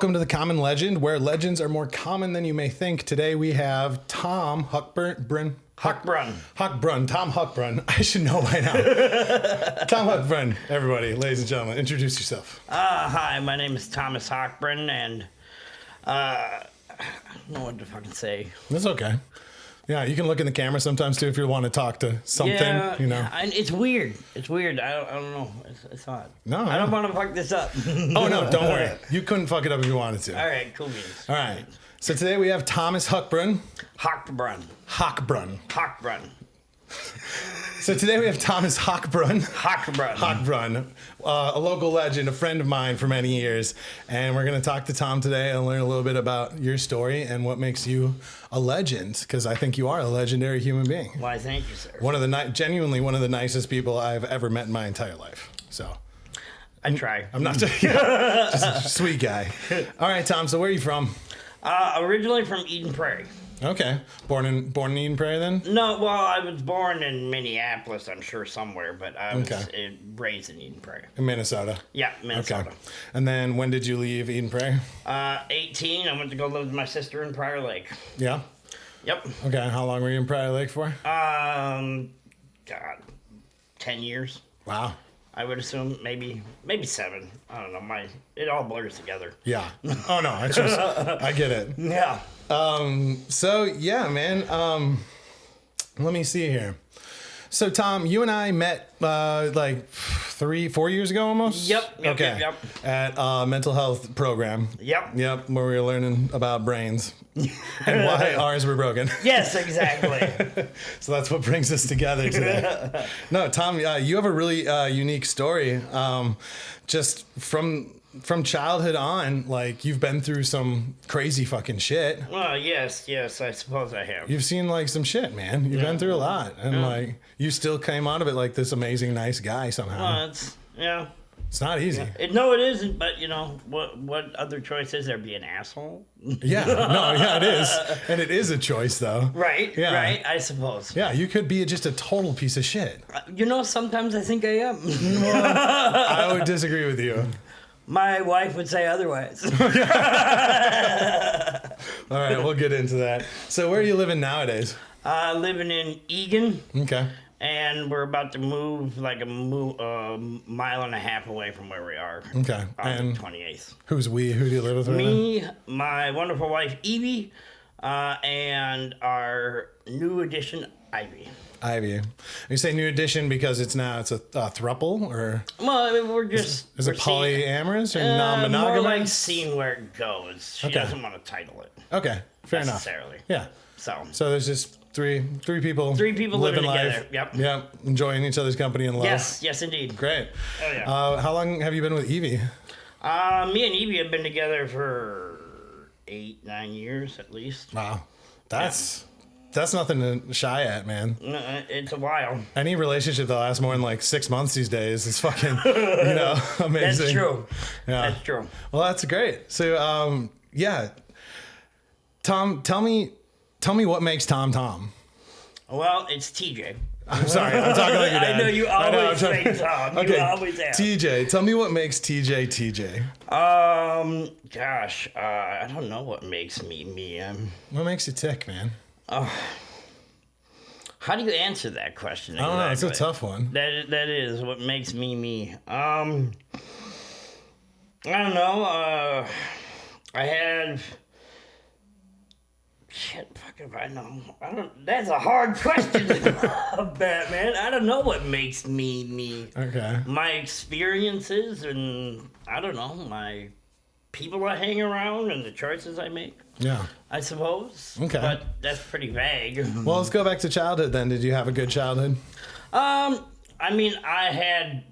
welcome to The Common Legend, where legends are more common than you may think. Today we have Tom Hochbrunn. Tom Hochbrunn. I should know by now. Tom Hochbrunn, everybody, ladies and gentlemen, introduce yourself. Hi, my name is Thomas Hochbrunn, and I don't know what to fucking say. That's okay. Yeah, you can look in the camera sometimes too if you want to talk to something. Yeah, you know. it's weird. It's weird. I don't know. It's odd. No, I don't want to fuck this up. Oh no, don't worry. You couldn't fuck it up if you wanted to. All right, cool beans. All right. So today we have Thomas Hochbrunn. Hochbrunn. So today we have Thomas Hochbrunn. Hochbrunn. A local legend, a friend of mine for many years. And we're going to talk to Tom today and learn a little bit about your story and what makes you a legend, because I think you are a legendary human being. Why, thank you, sir. Genuinely one of the nicest people I've ever met in my entire life. So I try. I'm not just a sweet guy. All right, Tom, so where are you from? Originally from Eden Prairie. Okay. Born in Eden Prairie then? No, well, I was born in Minneapolis, I'm sure somewhere, but I was raised in Eden Prairie. In Minnesota? Yeah, Minnesota. Okay. And then when did you leave Eden Prairie? 18, I went to go live with my sister in Prior Lake. Yeah? Yep. Okay, and how long were you in Prior Lake for? God, 10 years. Wow. I would assume maybe 7. I don't know. It all blurs together. Yeah. Oh no, I get it. Yeah. So yeah, man. Let me see here. So Tom, you and I met like 3-4 years ago almost. Yep. Okay. At a mental health program. Yep. Where we were learning about brains and why ours were broken. Yes, exactly. So that's what brings us together today. No, Tom, you have a really unique story. Just from childhood on, like, you've been through some crazy fucking shit. Well, yes, I suppose I have. You've seen like some shit, man. You've been through a lot, and like you still came out of it like this amazing, nice guy somehow. Well, it's not easy. No, it isn't. But you know what other choice is there? Be an asshole? Yeah, it is, and it is a choice though. Right. Yeah. Right. I suppose. Yeah, you could be just a total piece of shit. Sometimes I think I am. I would disagree with you. My wife would say otherwise. All right, we'll get into that. So where are you living nowadays? Living in Egan. Okay. And we're about to move like a mile and a half away from where we are. Okay. And 28th. Who's we? Who do you live with right Me, now? my wonderful wife, Evie, and our new addition, Ivy. You say new addition because it's a throuple, or? Well, we're just... Is it polyamorous or non-monogamous? More like seeing where it goes. She doesn't want to title it. Okay, fair enough. Yeah. So there's just three people. Three people living life. together. Yep. Enjoying each other's company and love. Yes, indeed. Great. Oh, yeah. How long have you been with Evie? Me and Evie have been together for 8-9 years at least. Wow. That's nothing to shy at, man. No, it's a while. Any relationship that lasts more than like 6 months these days is fucking, amazing. That's true. Yeah. That's true. Well, that's great. So, Tom, tell me what makes Tom. Well, it's TJ. I'm sorry. I'm talking like your dad. I know you always say Tom. Okay. You always have. TJ, tell me what makes TJ. Gosh, I don't know what makes me. What makes you tick, man? How do you answer that question? Exactly? I don't know. It's a tough one. That is what makes me. I don't know. I had. Shit, fuck if I know. That's a hard question, Batman. I don't know what makes me. Okay. My experiences and I don't know my people I hang around and the choices I make. Yeah. I suppose. Okay. But that's pretty vague. Well, let's go back to childhood then. Did you have a good childhood? I mean, I had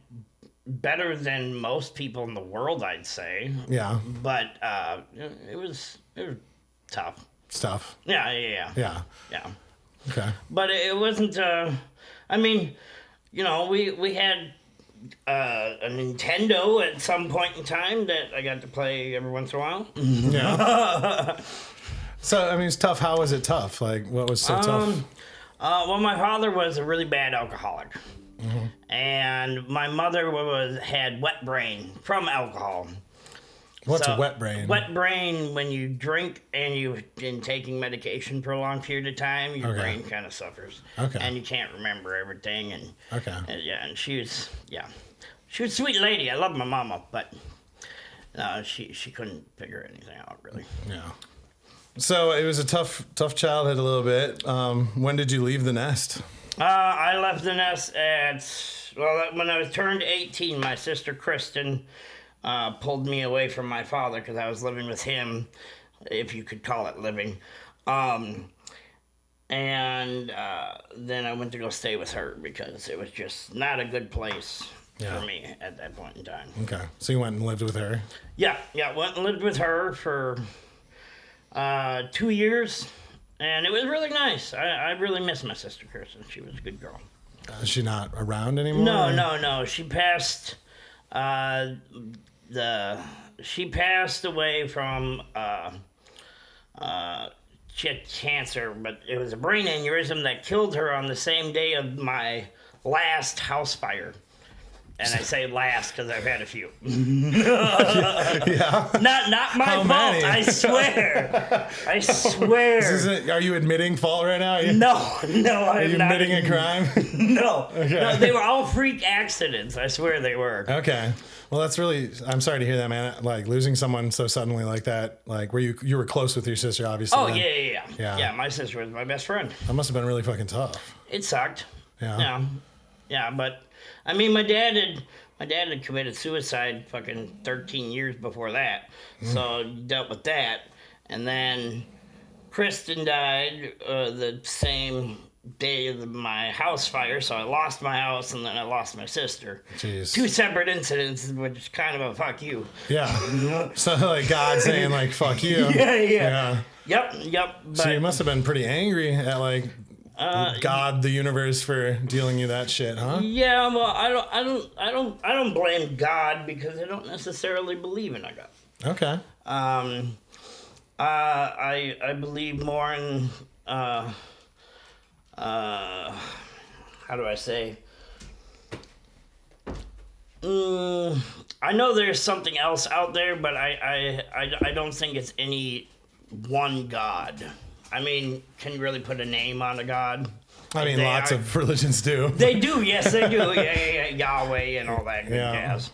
better than most people in the world, I'd say. Yeah. But it was tough. It's tough. Yeah. Okay. But it wasn't. I mean, we had a Nintendo at some point in time that I got to play every once in a while. Yeah. So, I mean, it's tough. How was it tough? Like, what was so tough? Well, my father was a really bad alcoholic. Mm-hmm. And my mother had wet brain from alcohol. What's wet brain? Wet brain, when you drink and you've been taking medication for a long period of time, your brain kind of suffers. Okay. And you can't remember everything. And and she was a sweet lady. I love my mama, but she couldn't figure anything out, really. Yeah. So it was a tough childhood a little bit. When did you leave the nest? I left the nest when I was turned 18. My sister Kristen pulled me away from my father because I was living with him, if you could call it living. And then I went to go stay with her because it was just not a good place for me at that point in time. Okay. So you went and lived with her? Yeah. Went and lived with her for 2 years. And it was really nice. I really miss my sister Kirsten. She was a good girl. Is she not around anymore? No. She passed. She passed away from she had cancer, but it was a brain aneurysm that killed her on the same day of my last house fire. And I say last because I've had a few. Yeah. Not my fault. Many? I swear. I swear. Are you admitting fault right now? No, I'm not. Are you admitting a crime? No. Okay. No, they were all freak accidents. I swear they were. Okay. Well, that's really. I'm sorry to hear that, man. Like losing someone so suddenly like that. Like, were you were close with your sister, obviously? Oh then. yeah. Yeah. My sister was my best friend. That must have been really fucking tough. It sucked. Yeah. Yeah, but I mean, my dad had committed suicide fucking 13 years before that, so dealt with that, and then Kristen died the same day of my house fire, so I lost my house and then I lost my sister. Jeez. 2 separate incidents, which is kind of a fuck you. Yeah. So like God saying like fuck you. Yeah. Yep. But, So you must have been pretty angry at like God, the universe, for dealing you that shit, huh? Yeah, well, I don't blame God because I don't necessarily believe in a God. Okay. I believe more in how do I say? I know there's something else out there, but I don't think it's any one God. I mean, can you really put a name on a God? I mean, lots of religions do. They do, yes, they do. Yeah, Yahweh and all that good jazz.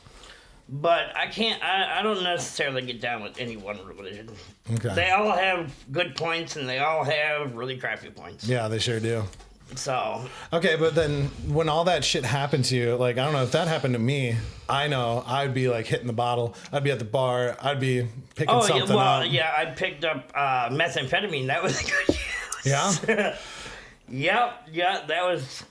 But I don't necessarily get down with any one religion. Okay. They all have good points and they all have really crappy points. Yeah, they sure do. So. Okay, but then when all that shit happened to you, like, I don't know, if that happened to me, I know I'd be like hitting the bottle. I'd be at the bar. I'd be picking something up. Yeah, I picked up methamphetamine. That was a good use. Yeah? Yeah, that was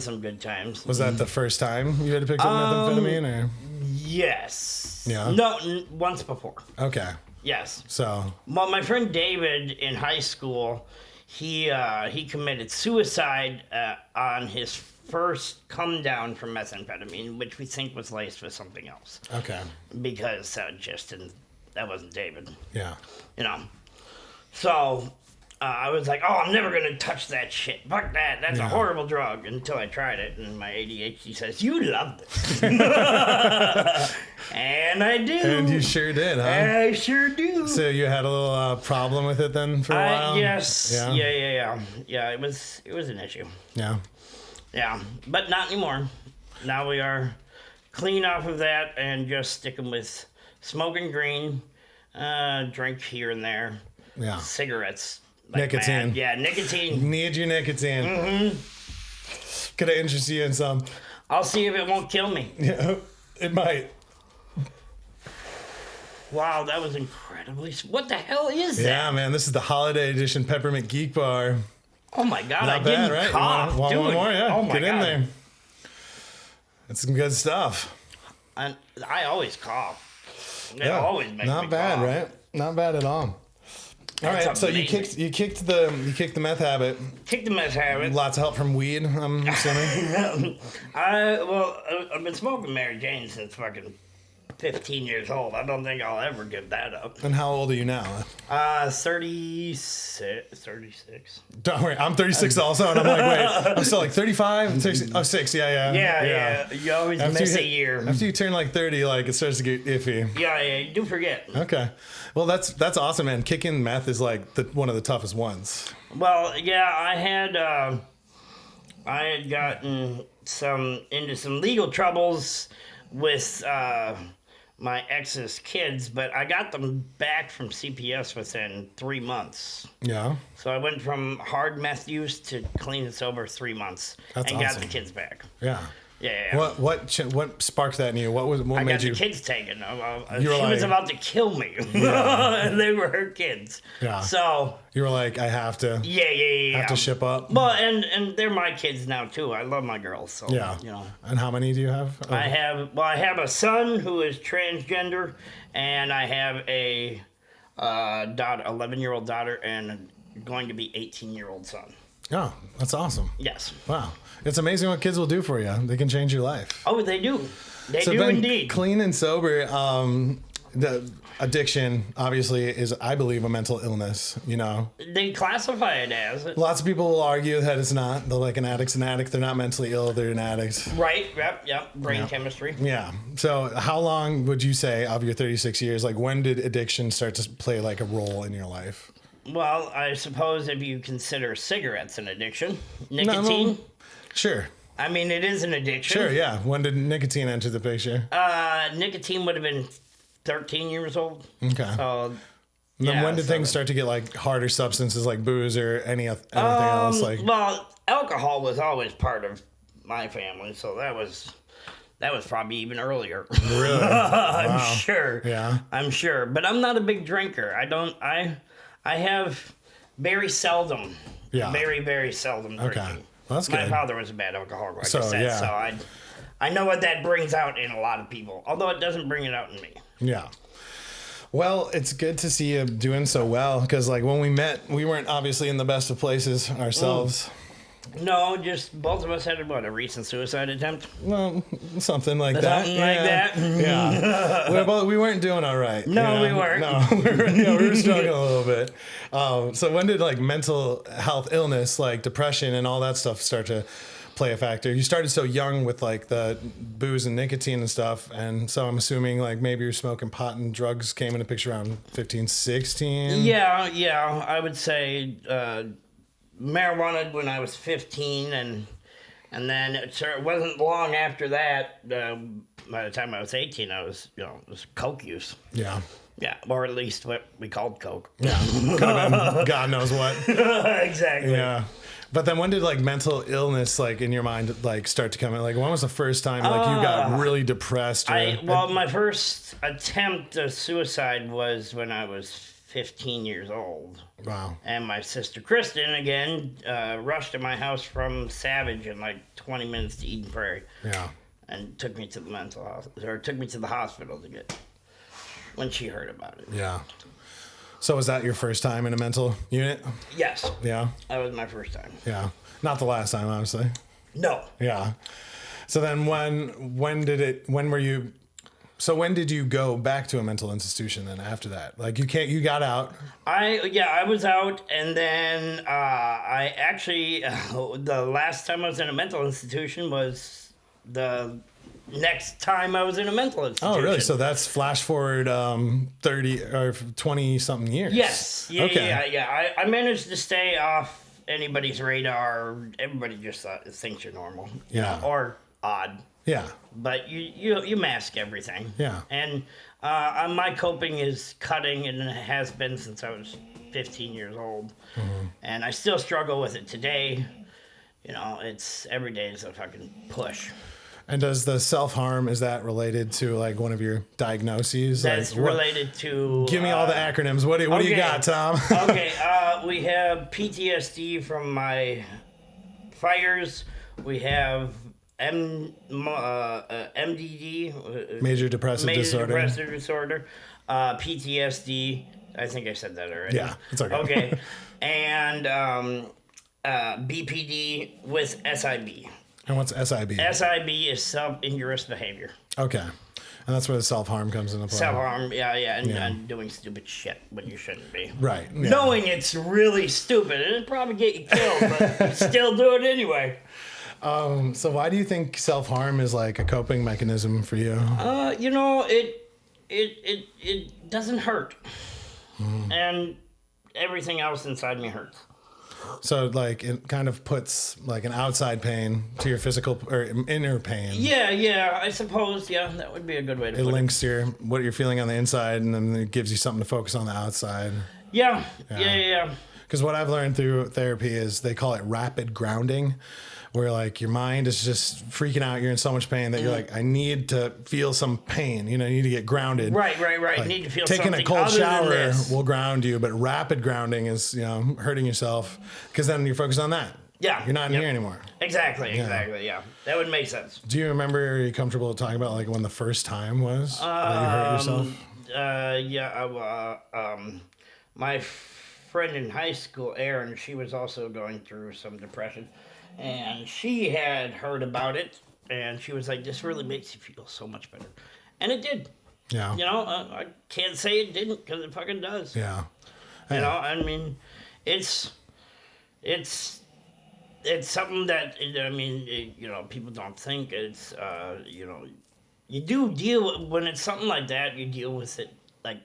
some good times. Was that the first time you had to pick up methamphetamine, or? Yes. Yeah? No, once before. Okay. Yes. So. Well, my friend David in high school, he committed suicide on his first come down from methamphetamine, which we think was laced with something else. Okay. Because that wasn't David. Yeah. You know. So I was like, oh, I'm never going to touch that shit. Fuck that. That's a horrible drug. Until I tried it, and my ADHD says, you love this. And I do. And you sure did, huh? I sure do. So you had a little problem with it then for a while? Yes. Yeah. Yeah, it was an issue. Yeah. Yeah, but not anymore. Now we are clean off of that and just sticking with smoking green, drink here and there. Yeah. Cigarettes. Like nicotine. Mad. Yeah, nicotine. Need your nicotine. Mm-hmm. Could I interest you in some? I'll see if it won't kill me. Yeah, it might. Wow, that was incredibly... What the hell is that? Yeah, man, this is the holiday edition Peppermint Geek Bar. Oh my God, Not I bad, didn't right? cough. Want Dude. one more? Yeah, oh my get God. in there. It's some good stuff. I always cough. It Yeah, always makes not me bad, cough. right? Not bad at all. All That's right, so amazing. you kicked the meth habit. Kick the meth habit. Lots of help from weed, I'm assuming. I've been smoking Mary Jane since fucking 15 years old. I don't think I'll ever give that up. And how old are you now? 36. 36. Don't worry, I'm 36 also, and I'm like, wait, I'm still like 35, 36, oh, 6, Yeah. You always miss a year. After you turn like 30, like it starts to get iffy. Yeah, you do forget. Okay, well that's awesome, man. Kicking meth is like one of the toughest ones. Well, yeah, I had gotten into some legal troubles with my ex's kids, but I got them back from CPS within 3 months. Yeah. So I went from hard meth use to clean and sober 3 months. That's and awesome. got the kids back. Yeah. Yeah. What sparked that in you? What I made got you? the kids taken. You were She was like- about to kill me. And they were her kids. Yeah. So You were like, I have to. yeah. Have to ship up. Well, and they're my kids now too. I love my girls. So Yeah. you know. And how many do you have? Oh, I have a son who is transgender, and I have a daughter, 11-year-old daughter, and going to be 18-year-old son. oh, that's awesome. Yes. Wow. It's amazing what kids will do for you. They can change your life. Oh, they do. They So do Ben, indeed. clean and sober, the addiction obviously is, I believe, a mental illness, you know. They classify it as Lots of people will argue that it's not. They're like, an addict's an addict. They're not mentally ill. They're an addict. right. Yep. Brain chemistry. Yeah. So how long would you say of your 36 years, like when did addiction start to play like a role in your life? Well, I suppose if you consider cigarettes an addiction, nicotine. Sure. I mean, it is an addiction. Sure, yeah. When did nicotine enter the picture? Nicotine would have been 13 years old. Okay. So, And then yeah, when did so things start to get like harder substances like booze or anything else? Like, well, alcohol was always part of my family, so that was probably even earlier. really? I'm Wow. sure. Yeah. I'm sure, but I'm not a big drinker. I have very seldom. Yeah. Very, very seldom drinking. Okay. Well, that's My good. father was a bad alcoholic, like So, I said, yeah. so I know what that brings out in a lot of people, although it doesn't bring it out in me. Yeah. Well, it's good to see you doing so well because, like, when we met, we weren't obviously in the best of places ourselves. No, just both of us had a recent suicide attempt. Well, something like that. Something like that. Yeah. we weren't doing all right. No, we weren't. No, we were struggling a little bit. So when did like mental health illness, like depression and all that stuff start to play a factor? You started so young with like the booze and nicotine and stuff. And so I'm assuming like maybe you're smoking pot and drugs came into picture around 15, 16. Yeah, I would say marijuana when I was 15, and then it wasn't long after that. By the time I was 18, it was coke use. Yeah. Yeah, or at least what we called coke. Yeah. Could have been God knows what. Exactly. Yeah. But then when did like mental illness like in your mind like start to come in? Like when was the first time like you got really depressed? Or, My first attempt at suicide was when I was 15 years old. wow. And my sister Kristen, again, rushed to my house from Savage in like 20 minutes to Eden Prairie. Yeah. And took me to the took me to the hospital to get, when she heard about it. Yeah. So was that your first time in a mental unit? Yes, Yeah. that was my first time. Yeah. Not the last time, obviously. No. Yeah. So then when did you go back to a mental institution then after that? Like you got out. I was out, and then I actually, the last time I was in a mental institution was the next time I was in a mental institution. Oh, really? So that's flash forward 30 or 20 something years. Yes. Yeah, Okay. yeah. I managed to stay off anybody's radar. Everybody just thinks you're normal. you Yeah. know, or odd. Yeah. But you mask everything. Yeah. And my coping is cutting, and it has been since I was 15 years old. Mm-hmm. And I still struggle with it today. Every day is a fucking push. And does the self-harm, is that related to like one of your diagnoses? That's Like, what- related to... Give me all the acronyms. What do you okay. got, Tom? Okay, we have PTSD from my fires. We have MDD. Major depressive disorder. Depressive disorder. PTSD. I think I said that already. Yeah, it's okay. Okay. And BPD with SIB. And what's SIB? SIB is self-injurious behavior. Okay. And that's where the self-harm comes into play. Self-harm, and doing stupid shit when you shouldn't be. Right. Yeah. Knowing it's really stupid, and it'd probably get you killed, but you still do it anyway. So why do you think self-harm is like a coping mechanism for you? It doesn't hurt. And everything else inside me hurts. So like it kind of puts like an outside pain to your physical or inner pain. Yeah, I suppose, that would be a good way to put it. It links to what you're feeling on the inside, and then it gives you something to focus on the outside. Yeah. Because what I've learned through therapy is they call it rapid grounding, where like your mind is just freaking out. You're in so much pain that you're like, I need to feel some pain. You need to get grounded. Right. Like, Need to feel taking something a cold other shower than this. will ground you, but rapid grounding is, hurting yourself because then you're focused on that. Yeah. You're not in here anymore. Exactly. Yeah. That would make sense. Do you remember, are you comfortable talking about like when the first time was that you hurt yourself? My friend in high school, Erin, she was also going through some depression. And she had heard about it, and she was like, this really makes you feel so much better. And it did. Yeah. I can't say it didn't, because it fucking does. Yeah. I mean, it's something that, people don't think. It's, you do deal, when it's something like that, you deal with it, like,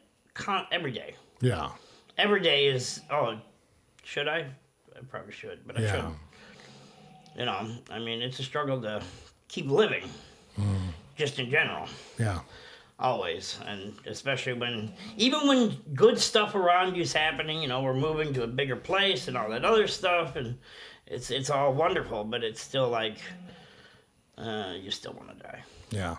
every day. Yeah. Every day is, should I? I probably should, but I shouldn't. It's a struggle to keep living, just in general. Yeah. Always. And especially even when good stuff around you's happening, we're moving to a bigger place and all that other stuff, and it's all wonderful, but it's still like, you still want to die. Yeah.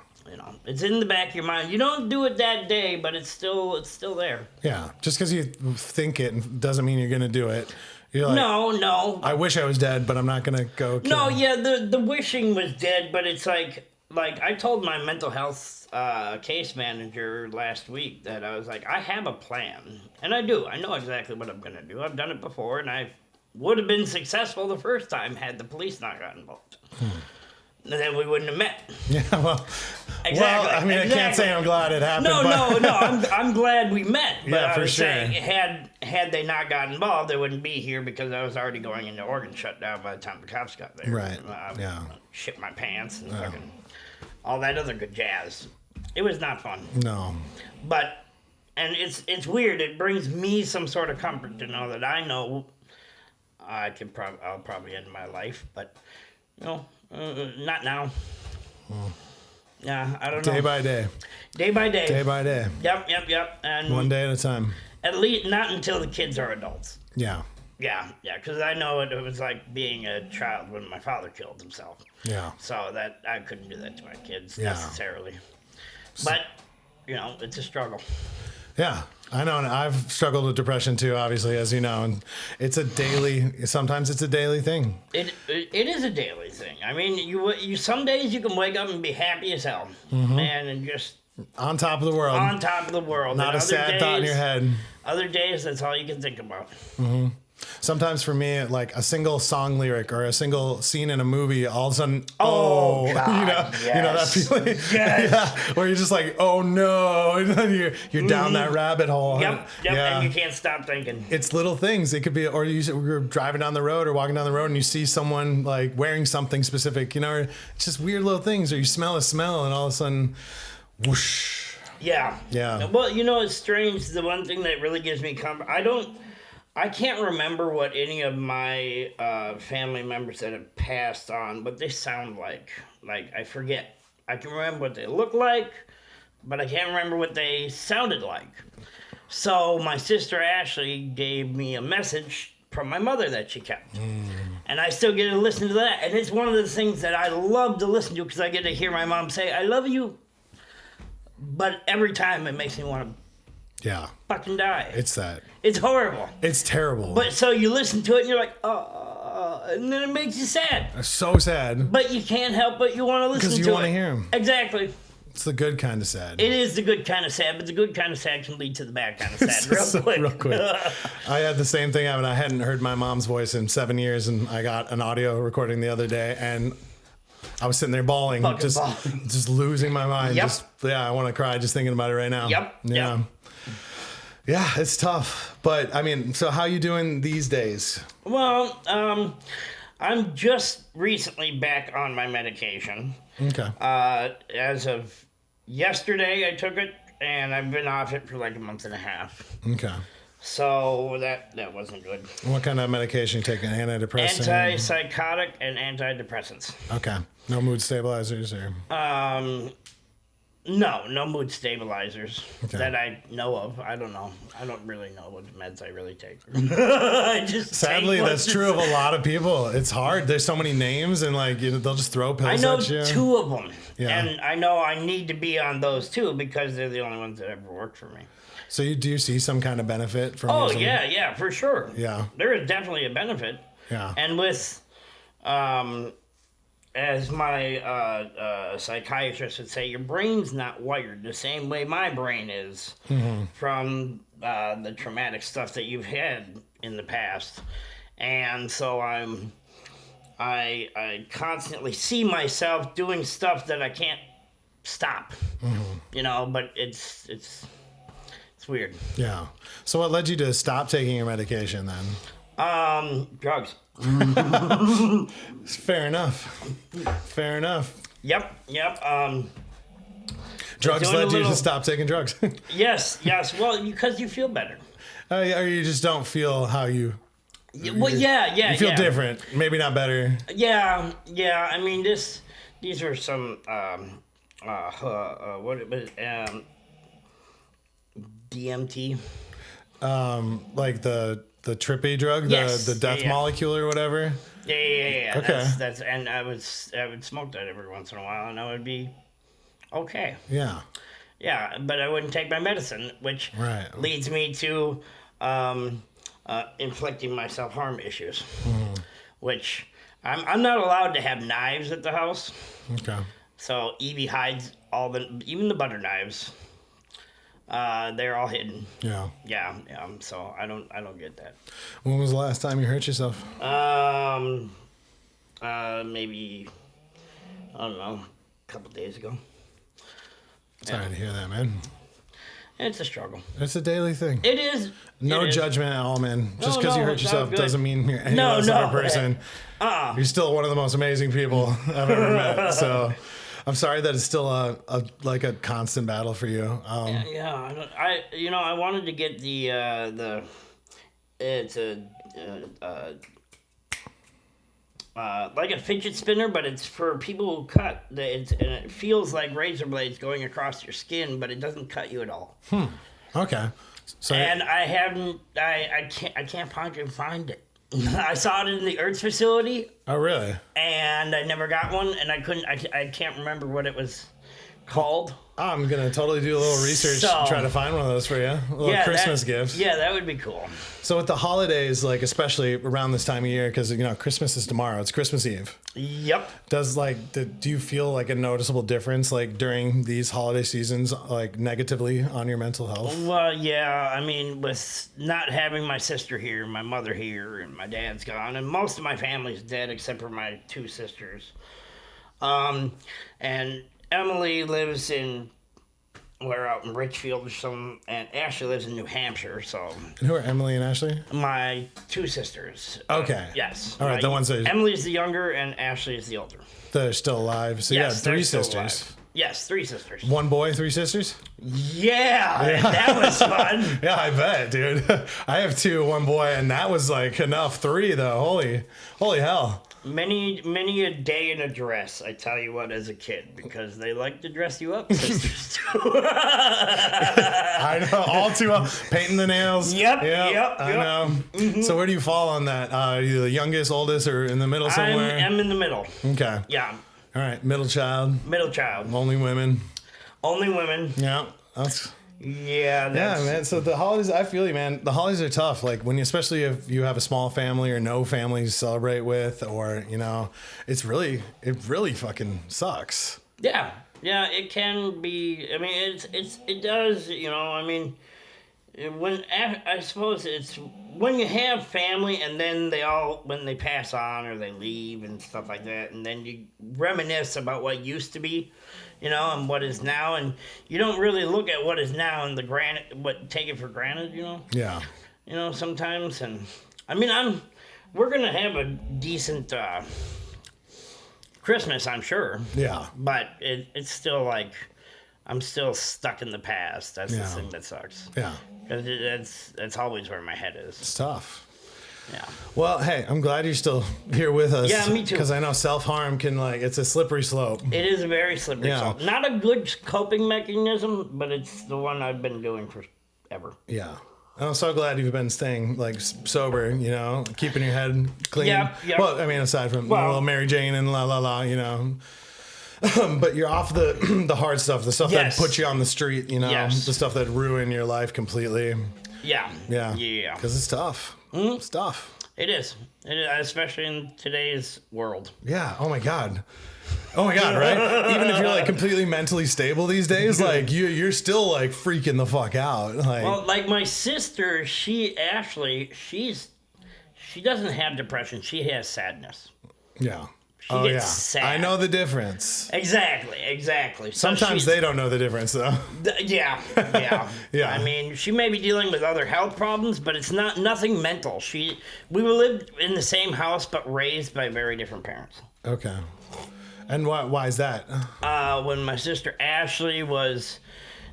It's in the back of your mind. You don't do it that day, but it's still there. Yeah. Just because you think it doesn't mean you're going to do it. You're like, no. I wish I was dead, but I'm not going to go kill him. The wishing was dead, but it's like I told my mental health case manager last week that I was like, I have a plan. And I do. I know exactly what I'm going to do. I've done it before, and I would have been successful the first time had the police not gotten involved. And then we wouldn't have met. Yeah, well, exactly. I can't say I'm glad it happened. No. I'm glad we met. But yeah, for I was sure. saying, had they not gotten involved, they wouldn't be here because I was already going into organ shutdown by the time the cops got there. Right. I shit my pants and fucking all that other good jazz. It was not fun. No. But it's weird. It brings me some sort of comfort to know that I know I'll probably end my life, but not now. Yeah, I don't know. Day by day. Day by day. Day by day. Yep. And one day at a time. At least not until the kids are adults. Yeah. Yeah, because I know it was like being a child when my father killed himself. Yeah. So that I couldn't do that to my kids necessarily. But, it's a struggle. Yeah, I know. And I've struggled with depression too, obviously, as you know. And sometimes it's a daily thing. It is a daily thing. I mean, you some days you can wake up and be happy as hell. Man, and just... on top of the world. On top of the world. Not a sad thought in your head. Other days, that's all you can think about. Sometimes for me, like a single song lyric or a single scene in a movie, all of a sudden, God, you know that feeling, where you're just like, oh no, and then you're down that rabbit hole. Yep, and you can't stop thinking. It's little things. It could be, or you're driving down the road or walking down the road and you see someone like wearing something specific, or it's just weird little things, or you smell a smell and all of a sudden, whoosh. Yeah. Well, it's strange. The one thing that really gives me comfort, I can't remember what any of my family members that have passed on, but they sound like. Like, I forget. I can remember what they look like, but I can't remember what they sounded like. So my sister Ashley gave me a message from my mother that she kept. And I still get to listen to that. And it's one of the things that I love to listen to because I get to hear my mom say, I love you. But every time it makes me want to fucking die. It's horrible. It's terrible. But so you listen to it and you're like, and then it makes you sad. So sad. But you can't help but you want to listen to it. Because you want to hear him. Exactly. It's the good kind of sad. It is the good kind of sad, but the good kind of sad can lead to the bad kind of sad real quick. I had the same thing happen. I hadn't heard my mom's voice in 7 years, and I got an audio recording the other day, and I was sitting there bawling, just losing my mind, just Yeah, I want to cry just thinking about it right now. Yep. Yeah. Yep. Yeah, it's tough. But I mean, so how you doing these days? Well, I'm just recently back on my medication. Okay. As of yesterday, I took it, and I've been off it for like a month and a half. Okay. So that wasn't good. What kind of medication you taking? Antidepressant? Antipsychotic and antidepressants. Okay. No mood stabilizers or? No mood stabilizers Okay. that I know of. I don't know. I don't really know what meds I really take. I just Sadly, take that's true of a lot of people. It's hard. There's so many names, and like they'll just throw pills I know at you. 2 of them, Yeah. and I know I need to be on those 2 because they're the only ones that ever worked for me. So do you see some kind of benefit from? Oh using- yeah, for sure. Yeah. There is definitely a benefit. Yeah. And with, as my psychiatrist would say, your brain's not wired the same way my brain is from the traumatic stuff that you've had in the past. And so I constantly see myself doing stuff that I can't stop, but it's weird. Yeah. So what led you to stop taking your medication then? Drugs. Fair enough. Fair enough. Yep. Drugs Doing a led you little- to stop taking drugs. Yes. Well, because you feel better. Or you just don't feel how you. Well, yeah. You feel different. Maybe not better. Yeah. I mean, these are some DMT. Like the trippy drug, Yes. the death Yeah. molecule or whatever. Yeah. Okay. That's and I would smoke that every once in a while, and I would be okay. Yeah. Yeah, but I wouldn't take my medicine, which Right. leads me to inflicting myself harm issues, which I'm not allowed to have knives at the house. Okay. So Evie hides even the butter knives. They're all hidden. Yeah. Yeah. So I don't get that. When was the last time you hurt yourself? Maybe I don't know, a couple days ago. Sorry to hear that, man. It's a struggle. It's a daily thing. It is. No it is. judgment at all, man. Just because no, you hurt it's yourself all good. doesn't mean you're any No, less no. of a person. You're still one of the most amazing people I've ever met. So I'm sorry that it's still a constant battle for you. Yeah, I wanted to get it's like a fidget spinner, but it's for people who cut. And it feels like razor blades going across your skin, but it doesn't cut you at all. Okay. So And I can't find it. I saw it in the Earth's facility, oh, really? and I never got one, and I can't remember what it was called. I'm going to totally do a little research So- try to find one of those for you. A little Christmas gift. Yeah, that would be cool. So with the holidays, like especially around this time of year, because Christmas is tomorrow. It's Christmas Eve. Yep. Do you feel like a noticeable difference like during these holiday seasons, like negatively on your mental health? Well, yeah, I mean, with not having my sister here, my mother here, and my dad's gone, and most of my family's dead except for my 2 sisters. And Emily lives out in Richfield or something, and Ashley lives in New Hampshire, so And who are Emily and Ashley? my 2 sisters. Okay. Yes. All right, the ones that- Emily's the younger and Ashley is the older. They're still alive. So Yes, yeah, 3 they're still sisters. alive. Yes, 3 sisters. 1 boy, 3 sisters? Yeah, that was fun. Yeah, I bet, dude. I have 2, 1 boy, and that was like enough. 3 though. Holy hell. Many a day in a dress, I tell you what, as a kid, because they like to dress you up, sisters too. I know, all too well. Painting the nails. Yep. I know. Mm-hmm. So where do you fall on that? Are you the youngest, oldest, or in the middle somewhere? I'm in the middle. Okay. Yeah, All right. Middle child. middle child. Only women. Only women. Yeah. That's. Yeah, that's, Yeah, man. So the holidays, I feel you, man. The holidays are tough. Like especially if you have a small family or no family to celebrate with, or it really fucking sucks. Yeah, it can be. I mean, it does. I mean, I suppose it's when you have family and then when they pass on or they leave and stuff like that, and then you reminisce about what used to be. you know, and what is now, and you don't really look at what is now and take it for granted, you know. Yeah. You know, sometimes, and I mean, we're gonna have a decent Christmas, I'm sure. Yeah. But it's still like I'm still stuck in the past. That's the thing that sucks. Yeah. That's always where my head is. It's tough. Yeah. Well, hey, I'm glad you're still here with us. Yeah, me too. Because I know self-harm can, it's a slippery slope. It is a very slippery slope. Not a good coping mechanism, but it's the one I've been doing forever. Yeah. I'm so glad you've been staying, sober, you know, keeping your head clean. Yeah. Well, I mean, aside from little Mary Jane and you know. But you're off the hard stuff, the stuff that puts you on the street, you know, the stuff that ruin your life completely. Yeah. Yeah. Yeah. Because it's tough. Mm-hmm. It's tough. It is, especially in today's world. Yeah. Oh my God, right? Even if you're completely mentally stable these days, you're still freaking the fuck out. Well, my sister, she doesn't have depression. She has sadness. Yeah. She gets sad. I know the difference. Exactly. Sometimes they don't know the difference, though. Yeah. Yeah. I mean, she may be dealing with other health problems, but it's nothing mental. We lived in the same house, but raised by very different parents. Okay. And why is that? When my sister Ashley was,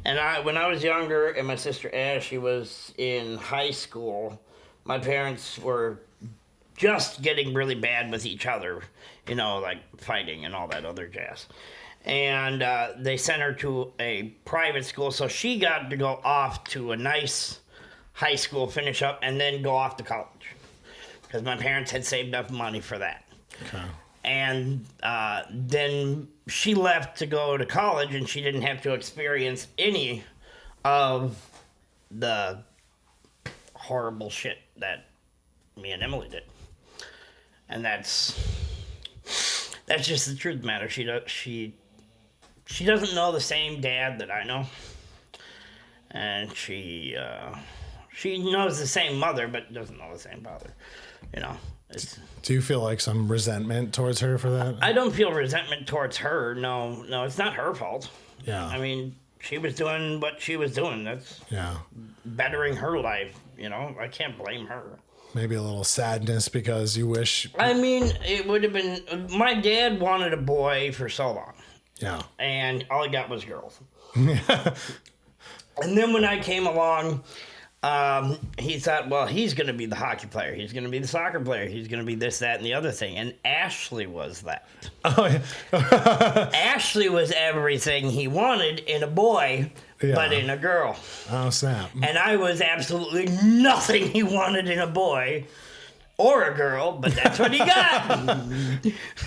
when I was younger, and my sister Ashley was in high school, my parents were just getting really bad with each other, you know, fighting and all that other jazz. And they sent her to a private school, so she got to go off to a nice high school, finish up, and then go off to college. Because my parents had saved up money for that. Okay. And then she left to go to college, and she didn't have to experience any of the horrible shit that me and Emily did. And that's just the truth of the matter. She doesn't know the same dad that I know, and she knows the same mother, but doesn't know the same father. You know. Do you feel some resentment towards her for that? I don't feel resentment towards her. No, it's not her fault. Yeah. I mean, she was doing what she was doing. That's bettering her life. You know, I can't blame her. Maybe a little sadness because you wish... I mean, it would have been... My dad wanted a boy for so long. Yeah. And all he got was girls. And then when I came along, he thought, well, he's going to be the hockey player. He's going to be the soccer player. He's going to be this, that, and the other thing. And Ashley was that. Oh, yeah. Ashley was everything he wanted in a boy... Yeah. But in a girl. Oh, snap. And I was absolutely nothing he wanted in a boy or a girl, but that's what he got.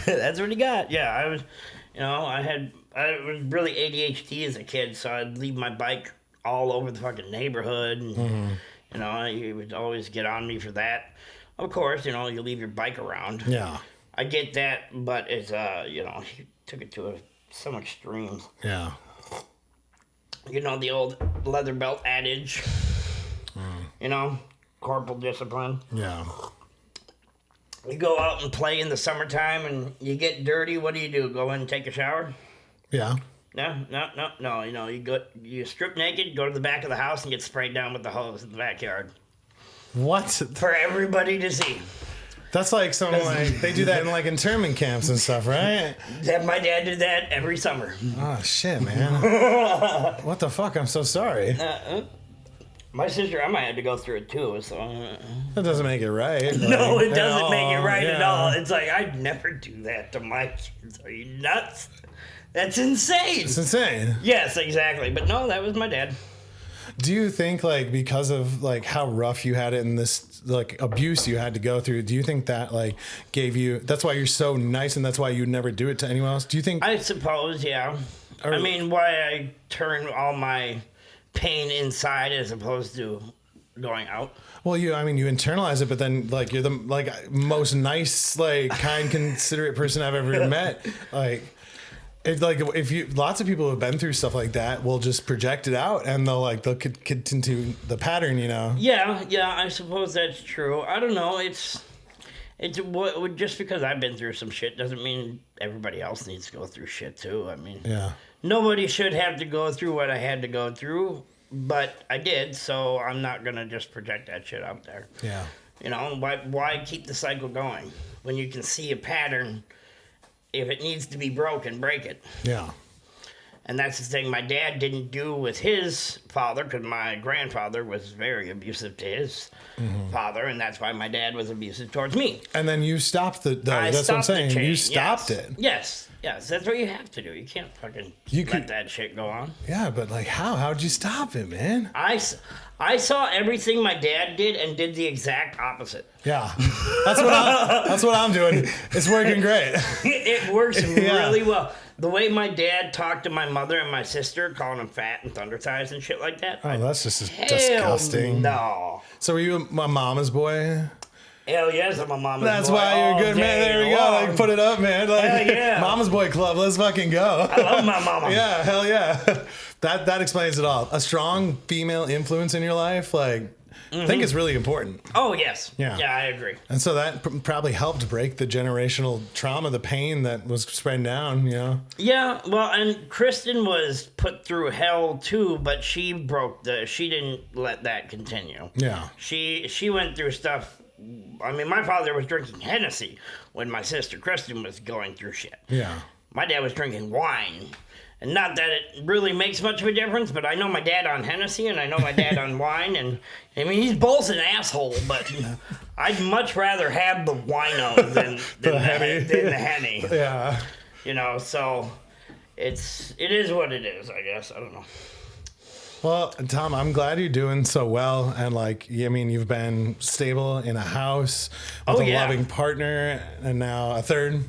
That's what he got. Yeah, I was, you know, I was really ADHD as a kid, so I'd leave my bike all over the fucking neighborhood. And, you know, he would always get on me for that. Of course, you know, you leave your bike around. Yeah. I get that, but it's, you know, he took it to some extremes. Yeah. You know, the old leather belt adage, you know, corporal discipline. Yeah. You go out and play in the summertime and you get dirty, what do? Go in and take a shower? Yeah. No. You know, you strip naked, go to the back of the house and get sprayed down with the hose in the backyard. What? For everybody to see. That's they do that in internment camps and stuff, right? My dad did that every summer. Oh, shit, man. What the fuck? I'm so sorry. My sister Emma had to go through it too, so... That doesn't make it right. No, it doesn't make it right at all. It's I'd never do that to my kids. Are you nuts? That's insane. It's insane. Yes, exactly. But no, that was my dad. Do you think because of how rough you had it in this abuse you had to go through, do you think that gave you, that's why you're so nice and that's why you'd never do it to anyone else? Do you think? I suppose, yeah. I mean, why I turn all my pain inside as opposed to going out. Well, you internalize it, but then you're the most nice, kind, considerate person I've ever met. If lots of people who have been through stuff like that will just project it out and they'll continue the pattern, you know? Yeah, I suppose that's true. I don't know. It's just because I've been through some shit doesn't mean everybody else needs to go through shit too. I mean, yeah. nobody should have to go through what I had to go through, but I did, so I'm not going to just project that shit out there. Yeah. You know, why keep the cycle going when you can see a pattern? If it needs to be broken, break it. Yeah. And that's the thing my dad didn't do with his father, because my grandfather was very abusive to his father, and that's why my dad was abusive towards me. And then you stopped that's what I'm saying. You stopped it. Yes, that's what you have to do. You can't fucking let that shit go on. Yeah, but like how? How'd you stop it, man? I saw everything my dad did and did the exact opposite. Yeah, that's what I'm doing. It's working great. It works really well. The way my dad talked to my mother and my sister, calling them fat and thunder thighs and shit like that. Oh, that's just disgusting. No. So were you my mama's boy? Hell yes, I'm a mama's boy. That's why you're a good man. There we go. Like, put it up, man. Like, hell yeah. Mama's boy club. Let's fucking go. I love my mama. Yeah, hell yeah. That explains it all. A strong female influence in your life, like, I think it's really important. Oh, yes. Yeah, I agree. And so that probably helped break the generational trauma, the pain that was spreading down, you know? Yeah, well, and Kristen was put through hell too, but she didn't let that continue. Yeah. She went through stuff. I mean, my father was drinking Hennessy when my sister Kristen was going through shit. Yeah. My dad was drinking wine. And not that it really makes much of a difference, but I know my dad on Hennessy and I know my dad on wine. And I mean, he's both an asshole, but I'd much rather have the wino than the Henny. Yeah. You know, so it is what it is, I guess. I don't know. Well, Tom, I'm glad you're doing so well. And like, I mean, you've been stable in a house with a loving partner and now a third